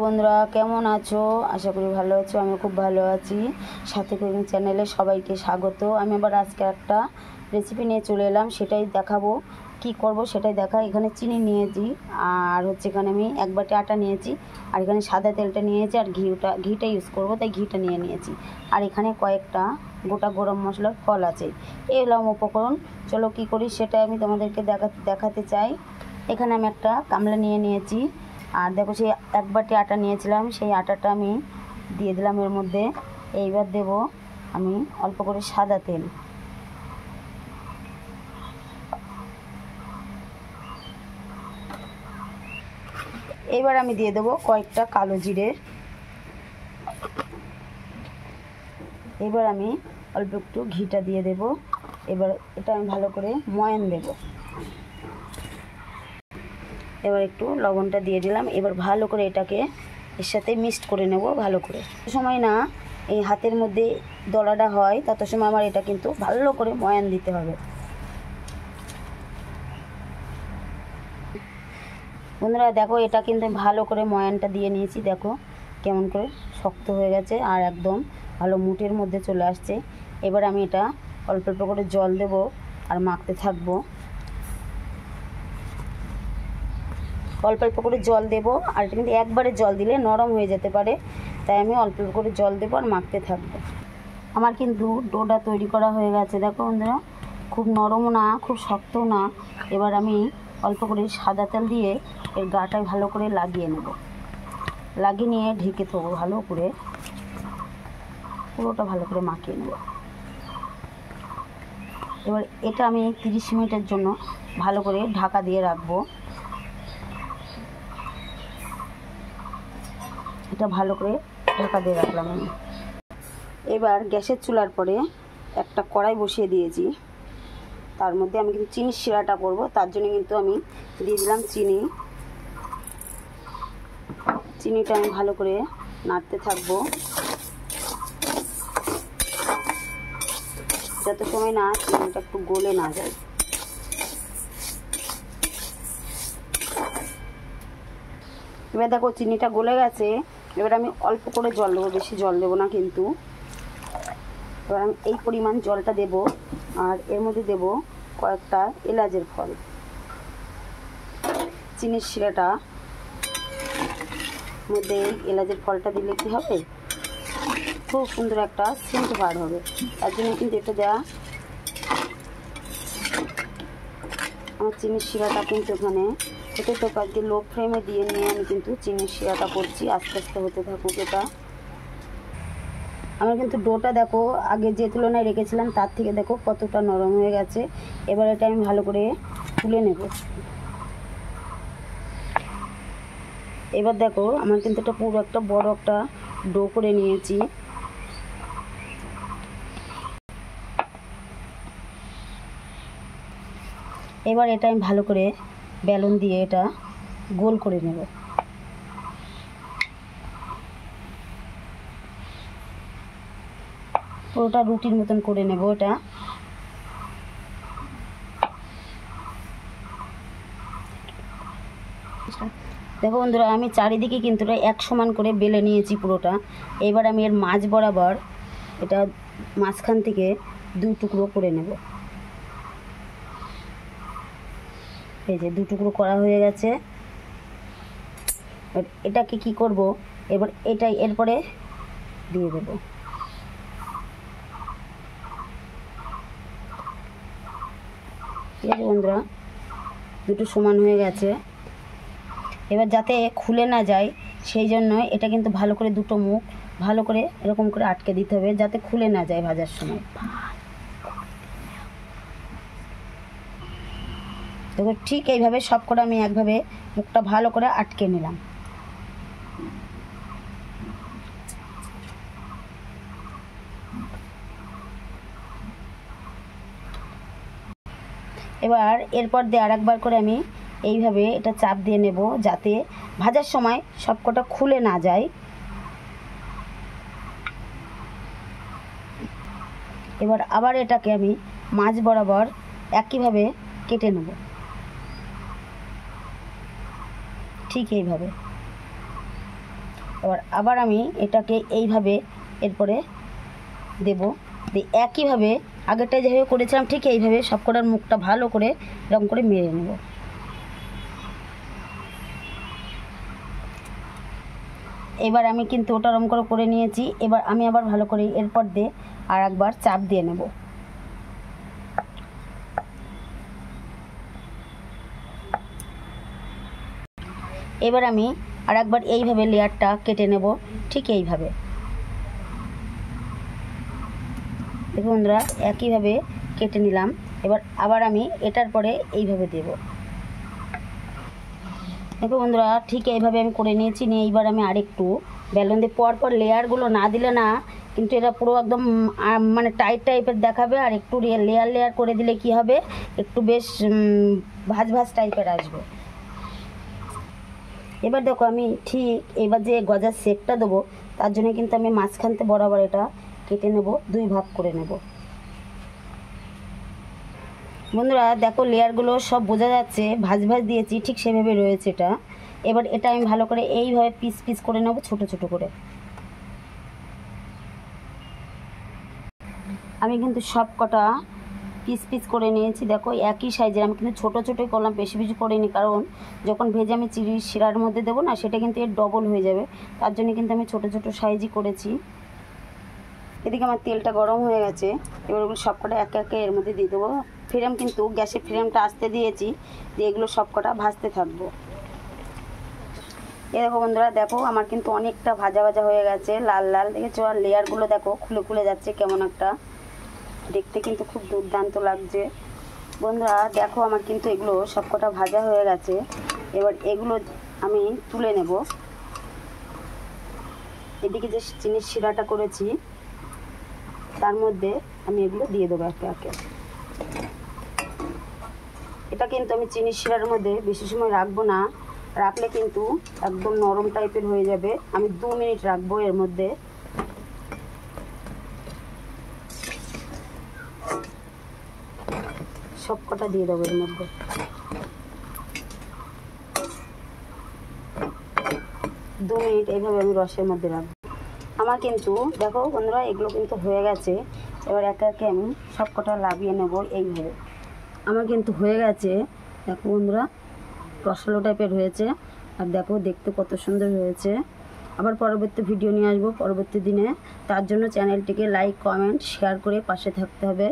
বন্ধুরা, কেমন আছো? আশা করি ভালো আছো। আমি খুব ভালো আছি। সাথী কুকিং চ্যানেলে সবাইকে স্বাগত। আমি আবার আজকে একটা রেসিপি নিয়ে চলে এলাম, সেটাই দেখাবো। কি করব সেটাই দেখা। এখানে চিনি নিয়েছি, আর হচ্ছে এখানে আমি 1 বাটি আটা নিয়েছি, আর এখানে সাদা তেলটা নিয়েছি, আর ঘিটা ইউজ করব, তাই ঘিটা নিয়ে নিয়েছি। আর এখানে কয়েকটা গোটা গরম মশলার ফল আছে। এই হলাম উপকরণ। চলো কি করি সেটা আমি তোমাদেরকে দেখাতে চাই। এখানে আমি একটা গামলা নিয়ে নিয়েছি, আর দেখো সেই 1 বাটি আটা নিয়েছিলাম, সেই আটাটা আমি দিয়ে দিলাম এর মধ্যে। এইবার দেব আমি অল্প করে সাদা তেল। এবার আমি দিয়ে দেবো কয়েকটা কালো জিরে। এবার আমি অল্প একটু ঘিটা দিয়ে দেব। এবার এটা আমি ভালো করে ময়ান দেব। এবার একটু লবণটা দিয়ে দিলাম। এবার ভালো করে এটাকে এর সাথে মিক্সড করে নেব ভালো করে। সময় না এই হাতের মধ্যে দলাটা হয়, তত সময় আমার এটা কিন্তু ভালো করে ময়ান দিতে হবে। বন্ধুরা দেখো, এটা কিন্তু ভালো করে ময়ানটা দিয়ে নিয়েছি। দেখো কেমন করে শক্ত হয়ে গেছে, আর একদম ভালো মুঠের মধ্যে চলে আসছে। এবার আমি এটা অল্প অল্প করে জল দেব আর মাখতে থাকবো। অল্প অল্প করে জল দেব, আর এটা কিন্তু একবারে জল দিলে নরম হয়ে যেতে পারে, তাই আমি অল্প অল্প করে জল দেবো আর মাখতে থাকবো। আমার কিন্তু ডোটা তৈরি করা হয়ে গেছে। দেখো বন্ধুরা, খুব নরমও না খুব শক্তও না। এবার আমি অল্প করে সাদা তেল দিয়ে এর গাটায় ভালো করে লাগিয়ে নেব। লাগিয়ে নিয়ে ঢেকে দেবো ভালো করে, পুরোটা ভালো করে মাখিয়ে নেব। এবার এটা আমি 30 মিনিটের জন্য ভালো করে ঢাকা দিয়ে রাখবো। এটা ভালো করে ঢাকা দিয়ে রাখলাম আমি। এবার গ্যাসের চুলার পরে একটা কড়াই বসিয়ে দিয়েছি। তার মধ্যে আমি কিন্তু চিনির শিরাটা করব, তার জন্য কিন্তু আমি দিয়ে দিলাম চিনি। চিনিটা আমি ভালো করে নাড়তে থাকবো যত সময় না চিনিটা একটু গলে না যায়। এবার দেখো চিনিটা গলে গেছে। এবার আমি অল্প করে জল দেবো, বেশি জল দেবো না কিন্তু। এবার আমি এই পরিমাণ জলটা দেব, আর এর মধ্যে দেব কয়েকটা এলাচের ফল। চিনির শিরাটা মধ্যে এলাচের ফলটা দিলে কি হবে, খুব সুন্দর একটা সেন্ট বার হবে। তার জন্য কিন্তু এটা দেওয়া। আমার চিনির শিরাটা কিন্তু এখানে হতে থাকবে, লো ফ্লেমে দিয়ে নিয়ে আমি কিন্তু চিনির শিরাটা করছি। আস্তে আস্তে হতে থাকুক এটা। আমার কিন্তু ডোটা দেখো আগে যে তুলনায় রেখেছিলাম তার থেকে দেখো কতটা নরম হয়ে গেছে। এবার এটা আমি ভালো করে তুলে নেব। এবার দেখো আমার কিন্তু এটা পুরো একটা বড় একটা ডো করে নিয়েছি। এবার এটা আমি ভালো করে বেলুন দিয়ে এটা গোল করে নেব। পুরোটা রুটির মতন করে নেব এটা। দেখো বন্ধুরা, আমি চারিদিকে কিন্তু এটা এক সমান করে বেলে নিয়েছি পুরোটা। এবার আমি এর মাঝ বরাবর এটা মাঝখান থেকে 2 টুকরো করে নেব। এই যে 2 টুকরো করা হয়ে গেছে। এটাকে কি করব, এবার এটাই এরপরে দিয়ে দেব। ঠিক আছে বন্ধুরা, দুটো সমান হয়ে গেছে। এবার যাতে খুলে না যায় সেই জন্য এটা কিন্তু ভালো করে দুটো মুখ ভালো করে এরকম করে আটকে দিতে হবে, যাতে খুলে না যায় ভাজার সময়। দেখো ঠিক এইভাবে সব করে আমি একভাবে মুখটা ভালো করে আটকে নিলাম। এবার এরপর দিয়ে আরেকবার করে আমি এইভাবে এটা চাপ দিয়ে নেব, যাতে ভাজার সময় সবকটা খুলে না যায়। এবার আবার এটাকে আমি মাঝ বরাবর একইভাবে কেটে নেব, ঠিক এইভাবে। এবার আবার আমি এটাকে এইভাবে এরপরে দেব, একইভাবে আগেরটা যেভাবে করেছিলাম ঠিক এইভাবে সবকটার মুখটা ভালো করে এরকম করে মেরে নেব। এবার আমি কিন্তু ওটা এরকম করে নিয়েছি। এবার আমি আবার ভালো করে এরপর দিয়ে আর একবার চাপ দিয়ে নেব। এবার আমি আর একবার এইভাবে লেয়ারটা কেটে নেব, ঠিক এইভাবে। দেখুন বন্ধুরা, একইভাবে কেটে নিলাম। এবার আবার আমি এটার পরে এইভাবে দেব। দেখো বন্ধুরা, ঠিক এইভাবে আমি করে নিয়েছি। নিয়ে এইবার আমি আরেকটু বেলুন দিয়ে পরপর লেয়ারগুলো না দিলে না কিন্তু এটা পুরো একদম মানে টাইট টাইপের দেখাবে। আর একটু লেয়ার লেয়ার করে দিলে কি হবে, একটু বেশ ভাজ ভাজ টাইপের আসবে। এবার দেখো আমি ঠিক এবার যে গজার শেপটা দেবো তার জন্য কিন্তু আমি মাঝখানতে বরাবর এটা কেটে নেব, 2 ভাগ করে নেব। বন্ধুরা দেখো লেয়ারগুলো সব বোঝা যাচ্ছে, ভাজ ভাজ দিয়েছি ঠিক সেভাবে রয়েছে এটা। এবার এটা আমি ভালো করে এইভাবে পিস পিস করে নেব, ছোট ছোট করে। আমি কিন্তু সব কটা পিস পিস করে নিয়েছি। দেখো একই সাইজের, আমি কিন্তু ছোটো ছোটোই করলাম, বেশি বেশি করিনি, কারণ যখন ভেজে আমি চিড়ির শিরার মধ্যে দেবো না সেটা কিন্তু এর ডবল হয়ে যাবে, তার জন্য কিন্তু আমি ছোটো ছোটো সাইজই করেছি। এদিকে আমার তেলটা গরম হয়ে গেছে। এবার ওগুলো সব কটা একে একে এর মধ্যে দিয়ে দেবো। ফ্লেম কিন্তু গ্যাসের ফ্লেমটা আসতে দিয়েছি, দিয়ে এগুলো সব কটা ভাজতে থাকবো। এ দেখো বন্ধুরা, দেখো আমার কিন্তু অনেকটা ভাজা ভাজা হয়ে গেছে, লাল লাল দেখেছো। আর লেয়ারগুলো দেখো খুলে খুলে যাচ্ছে, কেমন একটা দেখতে কিন্তু খুব দুর্দান্ত লাগছে। বন্ধুরা দেখো আমার কিন্তু এগুলো সব কটা ভাজা হয়ে গেছে। এবার এগুলো আমি তুলে নেব। এদিকে যে চিনির শিরাটা করেছি তার মধ্যে আমি এগুলো দিয়ে দেবো একে একে। এটা কিন্তু আমি চিনির শিরার মধ্যে বেশি সময় রাখবো না, রাখলে কিন্তু একদম নরম টাইপের হয়ে যাবে। আমি 2 মিনিট রাখবো এর মধ্যে। সব কটা দিয়ে দেবো এর মধ্যে। দু মিনিট এইভাবে আমি রসের মধ্যে রাখবো। আমার কিন্তু দেখো বন্ধুরা এগুলো কিন্তু হয়ে গেছে। এবার একে একে আমি সব কটা লাভিয়ে নেব এইভাবে। আমার কিন্তু হয়ে গেছে, দেখো বন্ধুরা রসালো টাইপের হয়েছে। আর দেখো দেখতে কত সুন্দর হয়েছে। আবার পরবর্তী ভিডিও নিয়ে আসবো পরবর্তী দিনে, তার জন্য চ্যানেলটিকে লাইক কমেন্ট শেয়ার করে পাশে থাকতে হবে।